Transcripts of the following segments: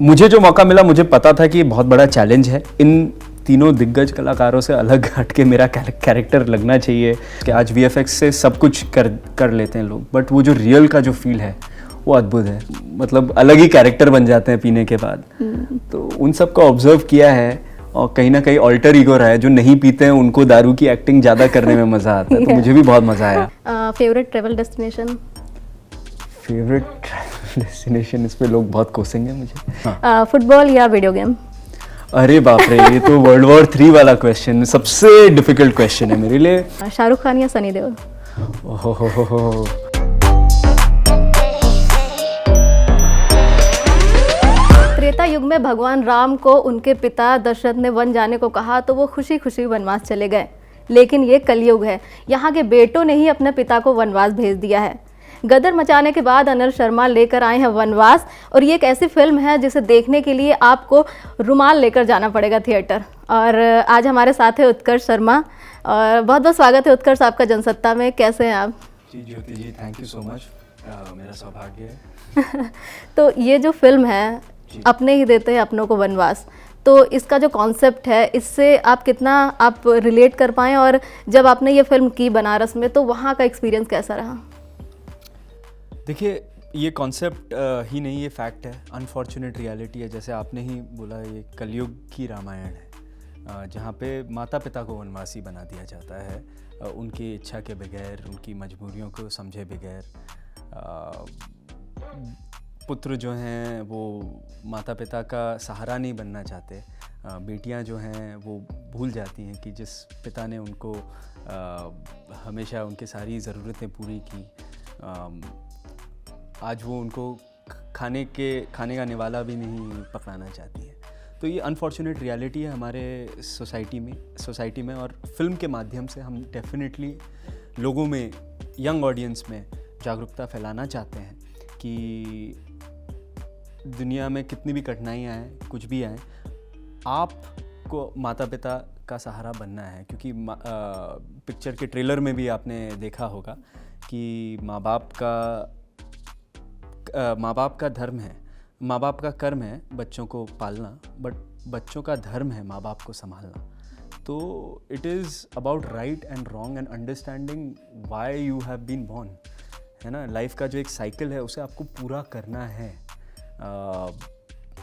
मुझे जो मौका मिला, मुझे पता था कि ये बहुत बड़ा चैलेंज है। इन तीनों दिग्गज कलाकारों से अलग हटके मेरा कैरेक्टर लगना चाहिए कि आज वीएफएक्स से सब कुछ कर लेते हैं लोग, बट वो जो रियल का जो फील है वो अद्भुत है। मतलब अलग ही कैरेक्टर बन जाते हैं पीने के बाद। तो उन सब को ऑब्जर्व किया है और कहीं ना कहीं ऑल्टर ईगो रहा है। जो नहीं पीते हैं उनको दारू की एक्टिंग ज़्यादा करने में मज़ा आता है। तो मुझे भी बहुत मज़ा आया। Favourite travel destination? Favourite destination, इस पे लोग बहुत कोसेंगे मुझे। फुटबॉल या वीडियो गेम? अरे बाप रे, ये तो वर्ल्ड वॉर 3 वाला क्वेश्चन, सबसे डिफिकल्ट क्वेश्चन है मेरे लिए। शाहरुख खान या सनी देओल? ओहो, त्रेता युग में भगवान राम को उनके पिता दशरथ ने वन जाने को कहा तो वो खुशी खुशी वनवास चले गए। लेकिन ये कलयुग है, यहाँ के बेटों ने ही अपने पिता को वनवास भेज दिया है। गदर मचाने के बाद अनिल शर्मा लेकर आए हैं वनवास, और ये एक ऐसी फिल्म है जिसे देखने के लिए आपको रुमाल लेकर जाना पड़ेगा थिएटर। और आज हमारे साथ है उत्कर्ष शर्मा, और बहुत बहुत स्वागत है उत्कर्ष आपका जनसत्ता में। कैसे हैं आप? जी ज्योति जी, थैंक यू सो मच, मेरा सौभाग्य है। तो ये जो फिल्म है, अपने ही देते हैं अपनों को वनवास, तो इसका जो कॉन्सेप्ट है इससे आप कितना आप रिलेट कर पाएँ, और जब आपने ये फिल्म की बनारस में तो वहाँ का एक्सपीरियंस कैसा रहा? देखिए, ये कॉन्सेप्ट ही नहीं, ये फैक्ट है, अनफॉर्चुनेट रियलिटी है। जैसे आपने ही बोला, ये कलयुग की रामायण है, जहाँ पे माता पिता को वनवासी बना दिया जाता है उनकी इच्छा के बगैर, उनकी मजबूरियों को समझे बगैर। पुत्र जो हैं वो माता पिता का सहारा नहीं बनना चाहते। बेटियां जो हैं वो भूल जाती हैं कि जिस पिता ने उनको हमेशा उनकी सारी ज़रूरतें पूरी की, आज वो उनको खाने का निवाला भी नहीं पकड़ाना चाहती है। तो ये अनफॉर्चुनेट रियलिटी है हमारे सोसाइटी में, और फिल्म के माध्यम से हम डेफिनेटली लोगों में, यंग ऑडियंस में जागरूकता फैलाना चाहते हैं कि दुनिया में कितनी भी कठिनाइयाँ आएँ, कुछ भी आएँ, आपको माता पिता का सहारा बनना है। क्योंकि पिक्चर के ट्रेलर में भी आपने देखा होगा कि माँ बाप का धर्म है, माँ बाप का कर्म है बच्चों को पालना, बट बच्चों का धर्म है माँ बाप को संभालना। तो it is about right and wrong and understanding why you have been born, है ना। लाइफ का जो एक साइकिल है उसे आपको पूरा करना है।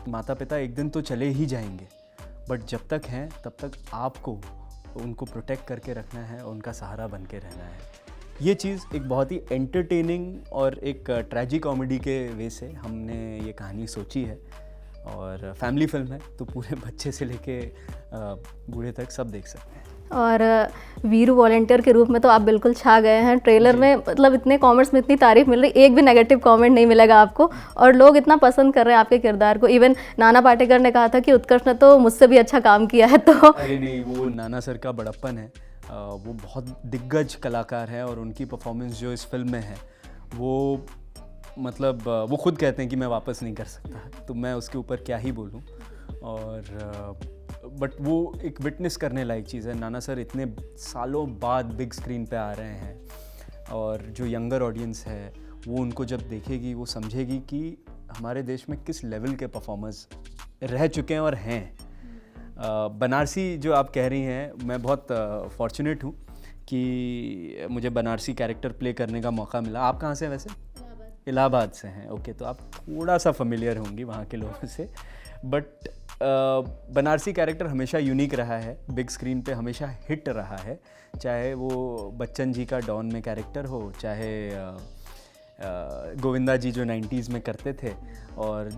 माता पिता एक दिन तो चले ही जाएंगे, बट जब तक हैं तब तक आपको उनको प्रोटेक्ट करके रखना है और उनका सहारा बन के रहना है। ये चीज़ एक बहुत ही एंटरटेनिंग और एक ट्रेजिक कॉमेडी के वे से हमने ये कहानी सोची है, और फैमिली फिल्म है तो पूरे बच्चे से लेके बूढ़े तक सब देख सकते हैं। और वीरू वॉलंटियर के रूप में तो आप बिल्कुल छा गए हैं ट्रेलर में। मतलब इतने कमेंट्स में इतनी तारीफ मिल रही, एक भी नेगेटिव कमेंट नहीं मिलेगा आपको, और लोग इतना पसंद कर रहे हैं आपके किरदार को। इवन नाना पाटेकर ने कहा था कि उत्कर्ष ने तो मुझसे भी अच्छा काम किया है। तो अरे नहीं, वो नाना सर का बड़प्पन है। वो बहुत दिग्गज कलाकार हैं, और उनकी परफॉर्मेंस जो इस फिल्म में है वो मतलब वो खुद कहते हैं कि मैं वापस नहीं कर सकता, तो मैं उसके ऊपर क्या ही बोलूं। और बट वो एक विटनेस करने लायक चीज़ है। नाना सर इतने सालों बाद बिग स्क्रीन पे आ रहे हैं, और जो यंगर ऑडियंस है वो उनको जब देखेगी वो समझेगी कि हमारे देश में किस लेवल के परफॉर्मर्स रह चुके हैं और हैं। बनारसी जो आप कह रही हैं, मैं बहुत फॉर्चुनेट हूँ कि मुझे बनारसी कैरेक्टर प्ले करने का मौका मिला। आप कहाँ से हैं वैसे? इलाहाबाद से हैं। ओके, तो आप थोड़ा सा फेमिलियर होंगी वहाँ के लोगों से। बट बनारसी कैरेक्टर हमेशा यूनिक रहा है, बिग स्क्रीन पे हमेशा हिट रहा है। चाहे वो बच्चन जी का डॉन में कैरेक्टर हो, चाहे गोविंदा जी जो 90s में करते थे, और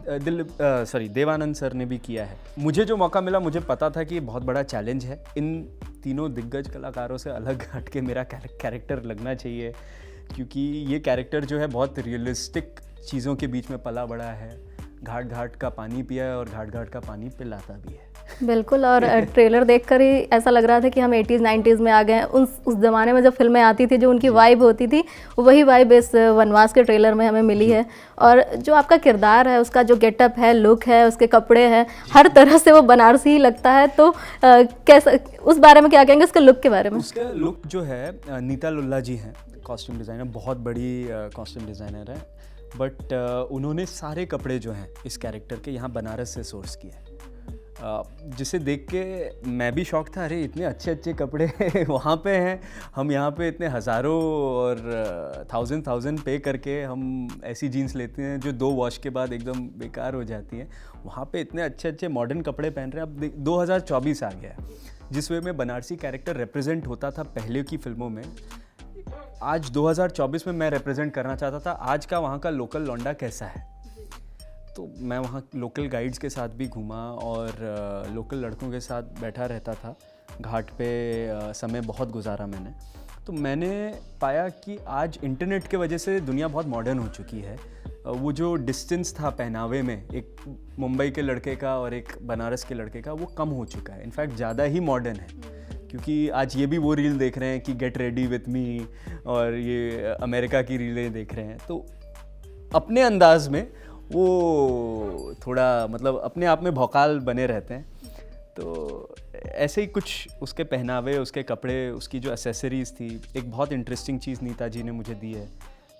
देवानंद सर ने भी किया है। मुझे जो मौका मिला, मुझे पता था कि बहुत बड़ा चैलेंज है। इन तीनों दिग्गज कलाकारों से अलग हटके मेरा कैरेक्टर लगना चाहिए, क्योंकि ये कैरेक्टर जो है बहुत रियलिस्टिक चीज़ों के बीच में पला बड़ा है। घाट घाट का पानी पिया है और घाट घाट का पानी पिलाता भी है। बिल्कुल, और ट्रेलर देखकर ही ऐसा लग रहा था कि हम 80s 90s में आ गए हैं। उस ज़माने में जब फिल्में आती थी, जो उनकी वाइब होती थी, वही वाइब इस वनवास के ट्रेलर में हमें मिली है। और जो आपका किरदार है, उसका जो गेटअप है, लुक है, उसके कपड़े हैं, हर तरह से वो बनारसी ही लगता है। तो कैसा, उस बारे में क्या कहेंगे, उसके लुक के बारे में? उसका लुक जो है, नीता लुल्ला जी हैं कॉस्ट्यूम डिज़ाइनर, बहुत बड़ी कॉस्ट्यूम डिज़ाइनर है। बट उन्होंने सारे कपड़े जो हैं इस कैरेक्टर के यहाँ बनारस से सोर्स किए हैं, जिसे देख के मैं भी शॉक था, अरे इतने अच्छे अच्छे कपड़े वहाँ पे हैं, हम यहाँ पे इतने हज़ारों और थाउजेंड पे करके हम ऐसी जीन्स लेते हैं जो 2 वॉश के बाद एकदम बेकार हो जाती हैं, वहाँ पे इतने अच्छे अच्छे मॉडर्न कपड़े पहन रहे हैं। अब 2024 आ गया है, जिस वे में बनारसी कैरेक्टर रिप्रेजेंट होता था पहले की फिल्मों में, आज 2024 में मैं रिप्रेजेंट करना चाहता था आज का वहाँ का लोकल लौंडा कैसा है। तो मैं वहाँ लोकल गाइड्स के साथ भी घूमा और लोकल लड़कों के साथ बैठा रहता था, घाट पे समय बहुत गुजारा मैंने। तो मैंने पाया कि आज इंटरनेट के वजह से दुनिया बहुत मॉडर्न हो चुकी है। वो जो डिस्टेंस था पहनावे में एक मुंबई के लड़के का और एक बनारस के लड़के का, वो कम हो चुका है, इनफैक्ट ज़्यादा ही मॉडर्न है। क्योंकि आज ये भी वो रील देख रहे हैं कि गेट रेडी विथ मी, और ये अमेरिका की रीलें देख रहे हैं, तो अपने अंदाज में वो थोड़ा मतलब अपने आप में भौकाल बने रहते हैं। तो ऐसे ही कुछ उसके पहनावे, उसके कपड़े, उसकी जो एसेसरीज़ थी। एक बहुत इंटरेस्टिंग चीज़ नीता जी ने मुझे दी है,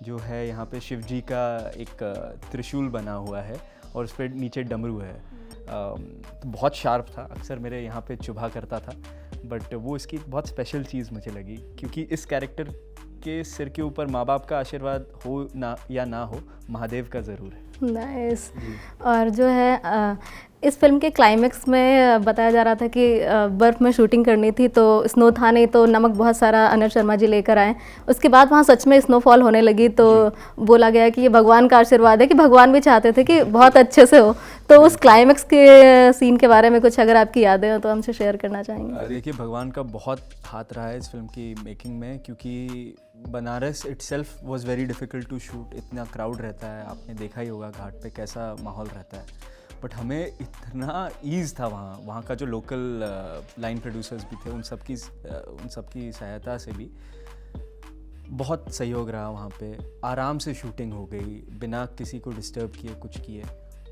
जो है यहाँ पे शिव जी का एक त्रिशूल बना हुआ है और उस पर नीचे डमरू है। तो बहुत शार्प था, अक्सर मेरे यहाँ पे चुभा करता था, बट वो इसकी बहुत स्पेशल चीज़ मुझे लगी, क्योंकि इस कैरेक्टर के सिर के ऊपर माँ बाप का आशीर्वाद हो ना या ना हो, महादेव का ज़रूर है। नाइस। और जो है इस फिल्म के क्लाइमेक्स में बताया जा रहा था कि बर्फ़ में शूटिंग करनी थी, तो स्नो था नहीं, तो नमक बहुत सारा अनुज शर्मा जी लेकर आए। उसके बाद वहाँ सच में स्नोफॉल होने लगी, तो बोला गया कि ये भगवान का आशीर्वाद है, कि भगवान भी चाहते थे कि बहुत अच्छे से हो। तो उस क्लाइमेक्स के सीन के बारे में कुछ अगर आपकी यादें हो तो हमसे शेयर करना चाहेंगे। देखिए, भगवान का बहुत हाथ रहा है इस फिल्म की मेकिंग में, क्योंकि Banaras itself was very difficult to shoot. इतना क्राउड रहता है, आपने देखा ही होगा घाट पे कैसा माहौल रहता है, बट हमें इतना ईज़ था वहाँ का जो लोकल लाइन प्रोड्यूसर्स भी थे, उन सब की सहायता से भी बहुत सहयोग रहा। वहाँ पे आराम से शूटिंग हो गई, बिना किसी को डिस्टर्ब किए कुछ किए।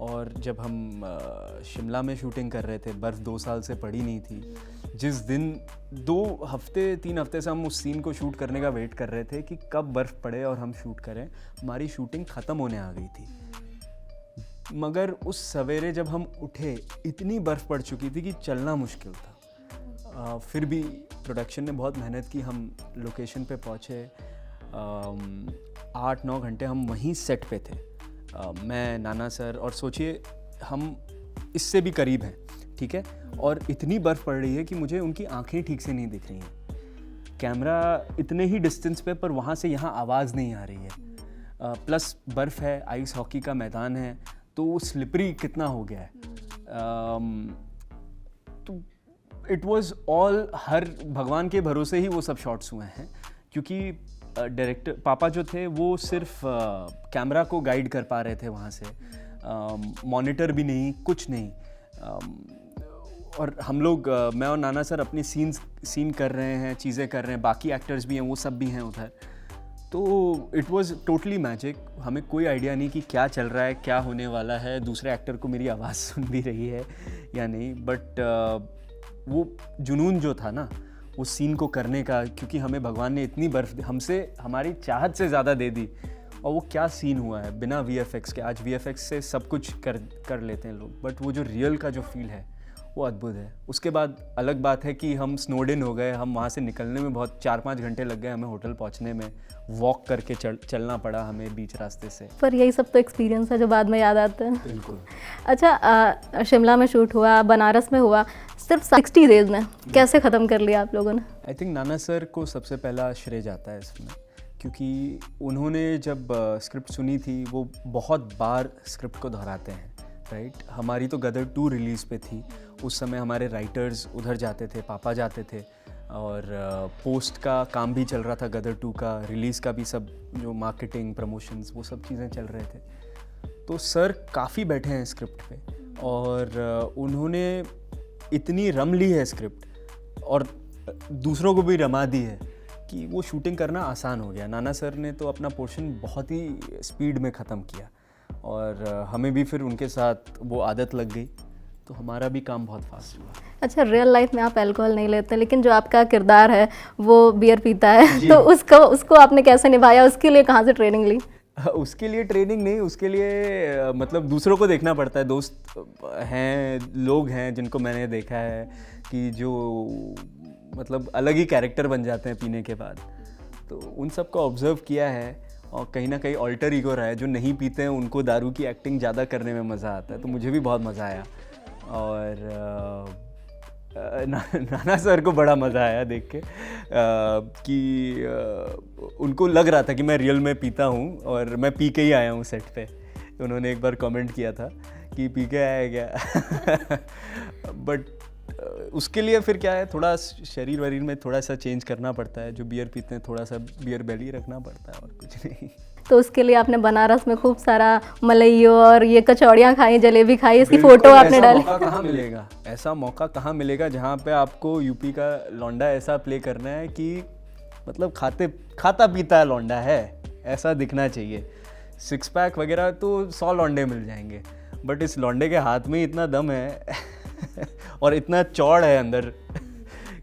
और जब हम शिमला में शूटिंग कर रहे थे, बर्फ़ 2 साल से पड़ी नहीं थी। जिस दिन 3 हफ्ते से हम उस सीन को शूट करने का वेट कर रहे थे कि कब बर्फ़ पड़े और हम शूट करें, हमारी शूटिंग ख़त्म होने आ गई थी। मगर उस सवेरे जब हम उठे, इतनी बर्फ़ पड़ चुकी थी कि चलना मुश्किल था। फिर भी प्रोडक्शन ने बहुत मेहनत की, हम लोकेशन पे पहुँचे। 8-9 घंटे हम वहीं सेट पे थे, मैं, नाना सर, और सोचिए हम इससे भी करीब हैं, ठीक है, और इतनी बर्फ़ पड़ रही है कि मुझे उनकी आंखें ठीक से नहीं दिख रही हैं। कैमरा इतने ही डिस्टेंस पे, पर वहाँ से यहाँ आवाज़ नहीं आ रही है। प्लस बर्फ़ है, आइस हॉकी का मैदान है, तो वो स्लिपरी कितना हो गया है। तो इट वाज ऑल, हर भगवान के भरोसे ही वो सब शॉट्स हुए हैं, क्योंकि डायरेक्टर पापा जो थे वो सिर्फ कैमरा को गाइड कर पा रहे थे वहाँ से, मॉनिटर भी नहीं, कुछ नहीं। और हम लोग, मैं और नाना सर अपनी सीन कर रहे हैं, चीज़ें कर रहे हैं, बाकी एक्टर्स भी हैं, वो सब भी हैं उधर। तो इट वाज टोटली मैजिक। हमें कोई आइडिया नहीं कि क्या चल रहा है, क्या होने वाला है, दूसरे एक्टर को मेरी आवाज़ सुन भी रही है या नहीं, बट वो जुनून जो था ना उस सीन को करने का, क्योंकि हमें भगवान ने इतनी बर्फ़ हमसे, हमारी चाहत से ज़्यादा दे दी, और वो क्या सीन हुआ है बिना VFX के। आज VFX से सब कुछ कर लेते हैं लोग, बट वो जो रियल का जो फील है वो अद्भुत है। उसके बाद अलग बात है कि हम स्नोड इन हो गए, हम वहाँ से निकलने में बहुत 4-5 घंटे लग गए हमें होटल पहुँचने में, वॉक करके चलना पड़ा हमें बीच रास्ते से। पर यही सब तो एक्सपीरियंस है जो बाद में याद आते हैं। बिल्कुल। अच्छा, शिमला में शूट हुआ, बनारस में हुआ, सिर्फ 60 डेज में कैसे ख़त्म कर लिया आप लोगों ने? आई थिंक नाना सर को सबसे पहला श्रेय जाता है इसमें, क्योंकि उन्होंने जब स्क्रिप्ट सुनी थी, वो बहुत बार स्क्रिप्ट को दोहराते हैं, राइट। हमारी तो गदर 2 रिलीज़ पे थी, उस समय हमारे राइटर्स उधर जाते थे, पापा जाते थे, और पोस्ट का काम भी चल रहा था, गदर 2 का रिलीज़ का भी, सब जो मार्केटिंग, प्रमोशंस, वो सब चीज़ें चल रहे थे। तो सर काफ़ी बैठे हैं स्क्रिप्ट पे, और उन्होंने इतनी रम ली है स्क्रिप्ट, और दूसरों को भी रमा दी है, कि वो शूटिंग करना आसान हो गया। नाना सर ने तो अपना पोर्शन बहुत ही स्पीड में ख़त्म किया, और हमें भी फिर उनके साथ वो आदत लग गई, तो हमारा भी काम बहुत फास्ट हुआ। अच्छा, रियल लाइफ में आप अल्कोहल नहीं लेते, लेकिन जो आपका किरदार है वो बियर पीता है, तो उसको आपने कैसे निभाया, उसके लिए कहाँ से ट्रेनिंग ली? उसके लिए ट्रेनिंग नहीं, उसके लिए मतलब दूसरों को देखना पड़ता है। दोस्त हैं, लोग हैं जिनको मैंने देखा है कि जो मतलब अलग ही कैरेक्टर बन जाते हैं पीने के बाद, तो उन सबको ऑब्जर्व किया है। और कहीं ना कहीं ऑल्टर ईगो रहा है, जो नहीं पीते हैं उनको दारू की एक्टिंग ज़्यादा करने में मज़ा आता है, तो मुझे भी बहुत मज़ा आया। और नाना सर को बड़ा मज़ा आया देख के कि उनको लग रहा था कि मैं रियल में पीता हूँ और मैं पी के ही आया हूँ सेट पे। उन्होंने एक बार कमेंट किया था कि पी के आया क्या बट उसके लिए फिर क्या है, थोड़ा शरीर वरीर में थोड़ा सा चेंज करना पड़ता है। जो बियर पीते हैं थोड़ा सा बियर बेली रखना पड़ता है और कुछ नहीं। तो उसके लिए आपने बनारस में खूब सारा मलइयो और ये कचौड़ियाँ खाई, जलेबी खाई, इसकी फ़ोटो आपने डाली। ऐसा मौका कहाँ मिलेगा, ऐसा मौका कहाँ मिलेगा जहाँ पे आपको यूपी का लौंडा ऐसा प्ले करना है कि मतलब खाता पीता है लौंडा है, ऐसा दिखना चाहिए। सिक्स पैक वगैरह तो 100 लौंडे मिल जाएंगे, बट इस लौंडे के हाथ में इतना दम है और इतना चौड़ है अंदर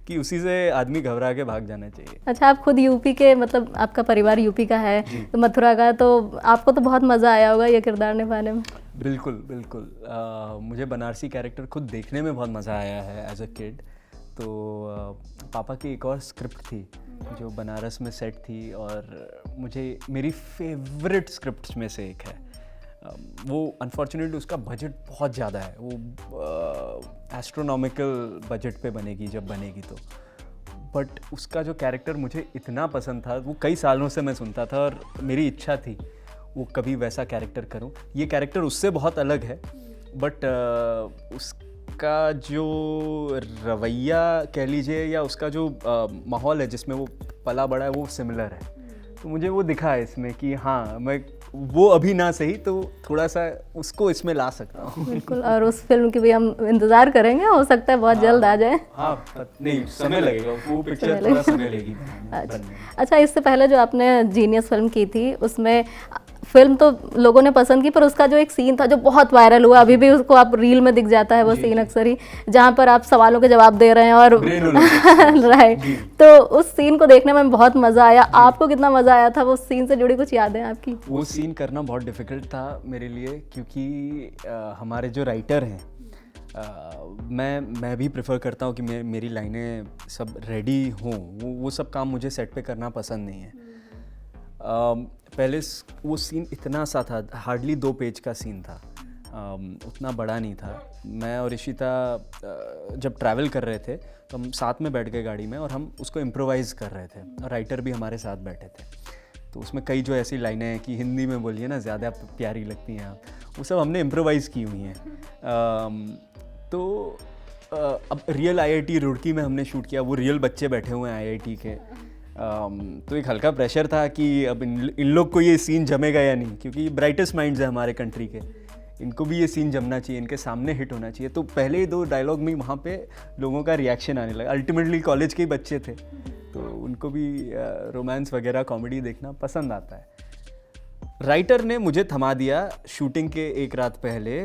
कि उसी से आदमी घबरा के भाग जाना चाहिए। अच्छा, आप खुद यूपी के, मतलब आपका परिवार यूपी का है, तो मथुरा का, तो आपको तो बहुत मज़ा आया होगा ये किरदार निभाने में। बिल्कुल बिल्कुल। मुझे बनारसी कैरेक्टर खुद देखने में बहुत मज़ा आया है एज अ किड। तो पापा की एक और स्क्रिप्ट थी जो बनारस में सेट थी और मुझे मेरी फेवरेट स्क्रिप्ट्स में से एक है। वो अनफॉर्चुनेटली उसका बजट बहुत ज़्यादा है, वो एस्ट्रोनॉमिकल बजट पे बनेगी जब बनेगी तो, बट उसका जो कैरेक्टर मुझे इतना पसंद था, वो कई सालों से मैं सुनता था और मेरी इच्छा थी वो कभी वैसा कैरेक्टर करूं। ये कैरेक्टर उससे बहुत अलग है, बट उसका जो रवैया कह लीजिए या उसका जो माहौल है जिसमें वो पला बड़ा है वो सिमिलर है। तो मुझे वो दिखा है इसमें कि हाँ, मैं वो अभी ना सही तो थोड़ा सा उसको इसमें ला सकता हूँ। बिल्कुल, और उस फिल्म की भी हम इंतज़ार करेंगे, हो सकता है बहुत जल्द आ जाए। हाँ, नहीं समय लगेगा, वो पिक्चर थोड़ा समय लेगी। अच्छा, इससे पहले जो आपने जीनियस फिल्म की थी, उसमें फिल्म तो लोगों ने पसंद की, पर उसका जो एक सीन था जो बहुत वायरल हुआ, अभी भी उसको आप रील में दिख जाता है वो सीन अक्सर ही, जहाँ पर आप सवालों के जवाब दे रहे हैं और राइट, तो उस सीन को देखने में बहुत मज़ा आया। आपको कितना मज़ा आया था? वो सीन से जुड़ी कुछ यादें आपकी? वो सीन करना बहुत डिफ़िकल्ट था मेरे लिए, क्योंकि हमारे जो राइटर हैं, मैं भी प्रेफर करता हूँ कि मेरी लाइनें सब रेडी हों। वो सब काम मुझे सेट पे करना पसंद नहीं है। पहले वो सीन इतना सा था, हार्डली 2 पेज का सीन था, उतना बड़ा नहीं था। मैं और इशिता जब ट्रैवल कर रहे थे तो हम साथ में बैठ गए गाड़ी में और हम उसको इम्प्रोवाइज़ कर रहे थे और राइटर भी हमारे साथ बैठे थे। तो उसमें कई जो ऐसी लाइनें हैं कि हिंदी में बोलिए ना, ज़्यादा प्यारी लगती हैं आप, वो सब हमने इम्प्रोवाइज़ की हुई हैं। तो अब रियल IIT रुड़की में हमने शूट किया, वो रियल बच्चे बैठे हुए हैं IIT के। तो एक हल्का प्रेशर था कि अब इन लोग को ये सीन जमेगा या नहीं, क्योंकि ब्राइटेस्ट माइंड्स हैं हमारे कंट्री के, इनको भी ये सीन जमना चाहिए, इनके सामने हिट होना चाहिए। तो पहले ही 2 डायलॉग में वहाँ पे लोगों का रिएक्शन आने लगा। अल्टीमेटली कॉलेज के ही बच्चे थे, तो उनको भी रोमांस वगैरह कॉमेडी देखना पसंद आता है। राइटर ने मुझे थमा दिया शूटिंग के एक रात पहले,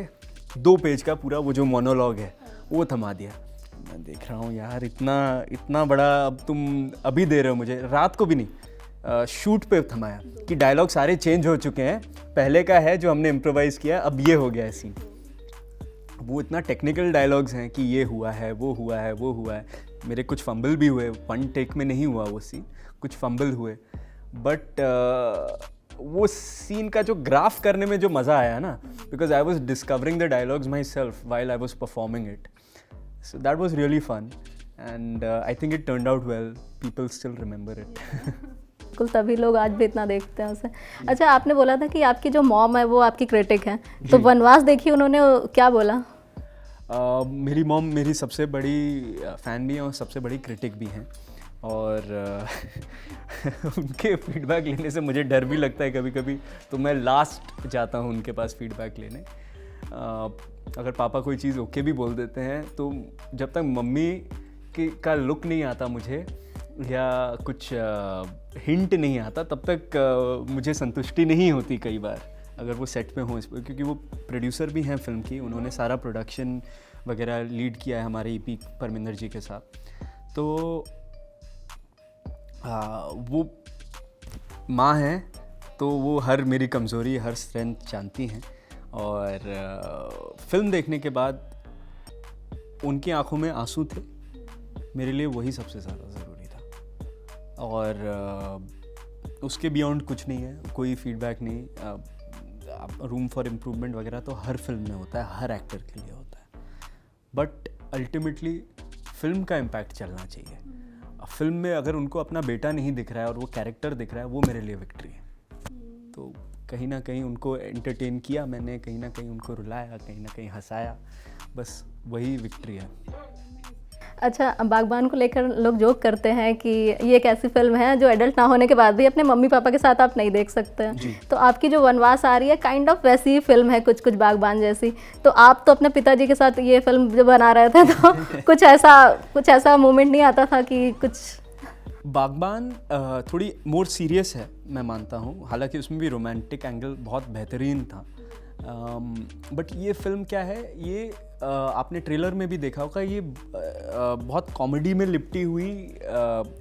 2 पेज का पूरा वो जो मोनोलॉग है वो थमा दिया। मैं देख रहा हूँ यार, इतना बड़ा अब तुम अभी दे रहे हो मुझे, रात को भी नहीं, शूट पे थमाया कि डायलॉग सारे चेंज हो चुके हैं, पहले का है जो हमने इम्प्रोवाइज़ किया, अब ये हो गया है सीन। वो इतना टेक्निकल डायलॉग्स हैं कि ये हुआ है, वो हुआ है, वो हुआ है। मेरे कुछ फंबल भी हुए, 1 टेक में नहीं हुआ वो सीन, कुछ फंबल हुए, बट वो सीन का जो ग्राफ करने में जो मज़ा आया ना, because I was discovering the dialogues my self while I was performing it, so that was really fun and I think it turned out well. People still remember it. बिल्कुल, तभी लोग आज भी इतना देखते हैं उसे। अच्छा, आपने बोला था कि आपकी जो मॉम है वो आपकी क्रिटिक है, तो वनवास देखी, उन्होंने क्या बोला? मेरी मॉम मेरी सबसे बड़ी फ़ैन भी है और सबसे बड़ी क्रिटिक भी हैं, और उनके फीडबैक लेने से मुझे डर भी लगता है कभी कभी, तो मैं लास्ट जाता हूँ उनके पास फीडबैक लेने। अगर पापा कोई चीज़ ओके भी बोल देते हैं, तो जब तक मम्मी का लुक नहीं आता मुझे या कुछ हिंट नहीं आता, तब तक मुझे संतुष्टि नहीं होती कई बार, अगर वो सेट पे हों, क्योंकि वो प्रोड्यूसर भी हैं फिल्म की, उन्होंने सारा प्रोडक्शन वगैरह लीड किया है हमारे EP परमिंदर जी के साथ। तो वो माँ हैं तो वो हर मेरी कमज़ोरी, हर स्ट्रेंथ जानती हैं। और फिल्म देखने के बाद उनकी आंखों में आंसू थे, मेरे लिए वही सबसे ज़्यादा ज़रूरी था। और उसके बियॉन्ड कुछ नहीं है, कोई फीडबैक नहीं। रूम फॉर इम्प्रूवमेंट वगैरह तो हर फिल्म में होता है, हर एक्टर के लिए होता है, बट अल्टीमेटली फिल्म का इम्पैक्ट चलना चाहिए। फिल्म में अगर उनको अपना बेटा नहीं दिख रहा है और वो कैरेक्टर दिख रहा है, वो मेरे लिए विक्ट्री है। तो कहीं ना कहीं उनको एंटरटेन किया मैंने, कहीं ना कहीं उनको रुलाया, कहीं ना कहीं हंसाया, बस वही विक्ट्री है। अच्छा, बागबान को लेकर लोग जोक करते हैं कि ये एक ऐसी फिल्म है जो एडल्ट ना होने के बाद भी अपने मम्मी पापा के साथ आप नहीं देख सकते हैं। तो आपकी जो वनवास आ रही है काइंड ऑफ वैसी ही फिल्म है, कुछ कुछ बागबान जैसी। तो आप तो अपने पिताजी के साथ ये फिल्म जब बना रहे थे तो कुछ ऐसा मोमेंट नहीं आता था कि कुछ? बागबान थोड़ी मोर सीरियस है, मैं मानता हूँ, हालांकि उसमें भी रोमांटिक एंगल बहुत बेहतरीन था। बट ये फिल्म क्या है, ये आपने ट्रेलर में भी देखा होगा, ये बहुत कॉमेडी में लिपटी हुई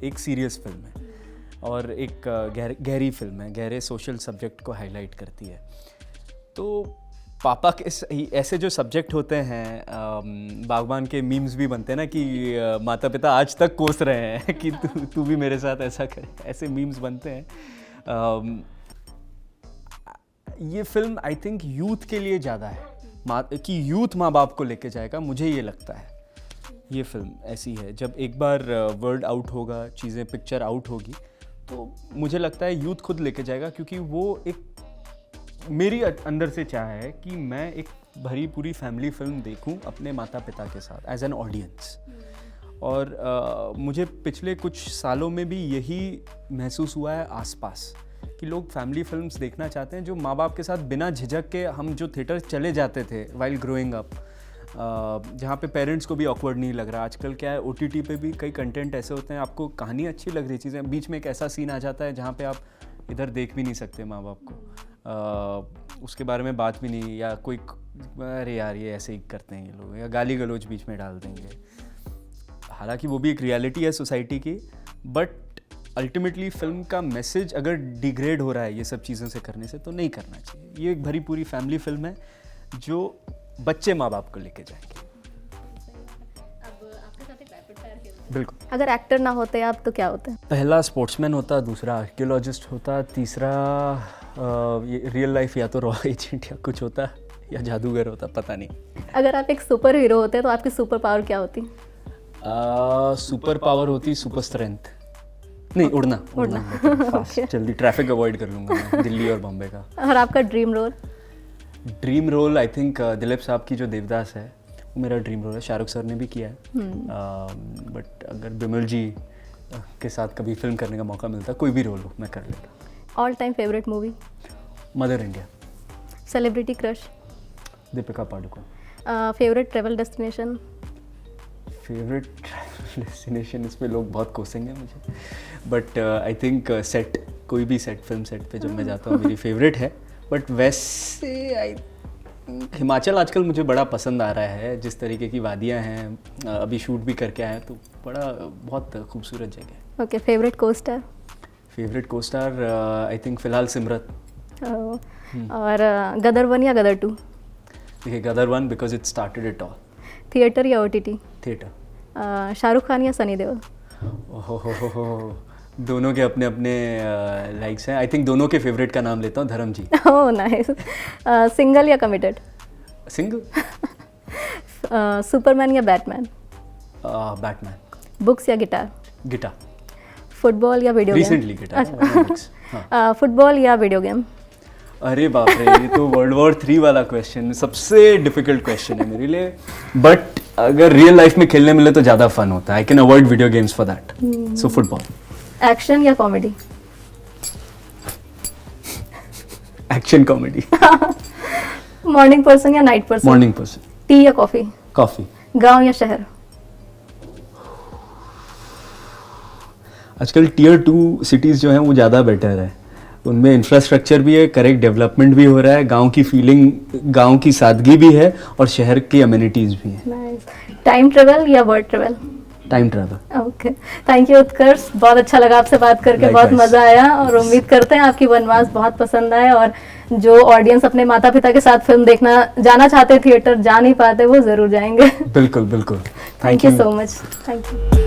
एक सीरियस फिल्म है और एक गहरी फिल्म है, गहरे सोशल सब्जेक्ट को हाईलाइट करती है। तो पापा के ऐसे जो सब्जेक्ट होते हैं, बागबान के मीम्स भी बनते हैं ना कि माता पिता आज तक कोस रहे हैं कि तू भी मेरे साथ ऐसा करे, ऐसे मीम्स बनते हैं। ये फिल्म आई थिंक यूथ के लिए ज़्यादा है, कि यूथ माँ बाप को लेके जाएगा, मुझे ये लगता है। ये फिल्म ऐसी है, जब एक बार वर्ड आउट होगा, चीज़ें पिक्चर आउट होगी, तो मुझे लगता है यूथ खुद लेके जाएगा, क्योंकि वो एक मेरी अंदर से चाह है कि मैं एक भरी पूरी फैमिली फिल्म देखूं अपने माता पिता के साथ एज एन ऑडियंस। और मुझे पिछले कुछ सालों में भी यही महसूस हुआ है आसपास, कि लोग फैमिली फिल्म्स देखना चाहते हैं जो माँ बाप के साथ बिना झिझक के, हम जो थिएटर चले जाते थे वाइल ग्रोइंग अप, जहाँ पे पेरेंट्स को भी ऑकवर्ड नहीं लग रहा। आजकल क्या है, OTT पे भी कई कंटेंट ऐसे होते हैं, आपको कहानी अच्छी लग रही चीज़ें, बीच में एक ऐसा सीन आ जाता है जहाँ पे आप इधर देख भी नहीं सकते माँ बाप को, उसके बारे में बात भी नहीं, या कोई अरे यार ये ऐसे ही करते हैं ये लोग, या गाली गलौज बीच में डाल देंगे। हालांकि वो भी एक रियलिटी है सोसाइटी की, बट अल्टीमेटली फिल्म का मैसेज अगर डिग्रेड हो रहा है ये सब चीज़ों से करने से, तो नहीं करना चाहिए। ये एक भरी पूरी फैमिली फिल्म है जो बच्चे माँ बाप को लेके जाएंगे। बिल्कुल। अगर एक्टर ना होते आप तो क्या होते? पहला स्पोर्ट्समैन होता, दूसरा आर्कियोलॉजिस्ट होता, तीसरा रियल लाइफ या तो रॉ एजेंट या कुछ होता, या जादूगर होता, पता नहीं। अगर आप एक सुपर हीरो होते तो आपकी सुपर पावर क्या होती? सुपर पावर होती सुपर स्ट्रेंथ, नहीं उड़ना फास्ट, जल्दी ट्रैफिक अवॉइड कर लूँगा मैं, दिल्ली और बॉम्बे का। और आपका dream role? Dream role I think Dilip साहब की जो देवदास है वो मेरा ड्रीम रोल है। शाहरुख सर ने भी किया है, बट अगर बिमल जी के साथ कभी फिल्म करने का मौका मिलता, कोई भी रोल हो मैं कर लेता। All time favourite movie? Mother India. Celebrity crush? Deepika Padukone. Favourite travel destination? Favourite travel destination, इस पे लोग बहुत कोसेंगे मुझे, बट आई थिंक सेट, कोई भी सेट, फिल्म सेट पे जब मैं जाता हूँ मेरी फेवरेट है। बट वैसे आई हिमाचल आजकल मुझे बड़ा पसंद आ रहा है, जिस तरीके की वादियाँ हैं, अभी शूट भी करके आए हैं, तो बड़ा बहुत खूबसूरत जगह है। ओके, फेवरेट को स्टार? फेवरेट को स्टार आई थिंक फ़िलहाल सिमरत। और गदर 1 या गदर 2? देखिए गदर 1 because it started it all. Theatre या OTT? थिएटर। शाहरुख खान या सनी देओल? ओहो, दोनों के अपने अपने लाइक्स हैं। आई थिंक दोनों के फेवरेट का नाम लेता हूँ, Dharm ji. Oh nice. Single या कमिटेड? सिंगल। सुपरमैन या बैटमैन? बैटमैन। बुक्स या गिटार? गिटार। फुटबॉल या video game? Recently guitar. Football या वीडियो गेम? अरे बाप रे, ये तो World War 3 वाला क्वेश्चन, सबसे डिफिकल्ट क्वेश्चन है मेरे लिए, बट अगर रियल लाइफ में खेलने मिले तो ज़्यादा फन होता है। I can avoid video games for that, so football. Action या comedy? Action comedy. Morning person या night person? Morning person. Tea या कॉफी? कॉफी। गांव या शहर? आजकल Tier 2 सिटीज़ जो हैं वो ज़्यादा बेटर है, उनमें इंफ्रास्ट्रक्चर भी है, करेक्ट डेवलपमेंट भी हो रहा है, गांव की फीलिंग, गांव की सादगी भी है, और शहर की अमेनिटीज़ भी हैं। नाइस। टाइम ट्रेवल या world travel? Time travel. Okay, thank you Utkarsh, बहुत अच्छा लगा आपसे बात करके, बहुत Likewise. मज़ा आया और उम्मीद करते हैं आपकी वनवास बहुत पसंद आए और जो ऑडियंस अपने माता पिता के साथ फिल्म देखना जाना चाहते थिएटर जा नहीं पाते वो ज़रूर जाएंगे। बिल्कुल बिल्कुल। Thank you so much, thank you.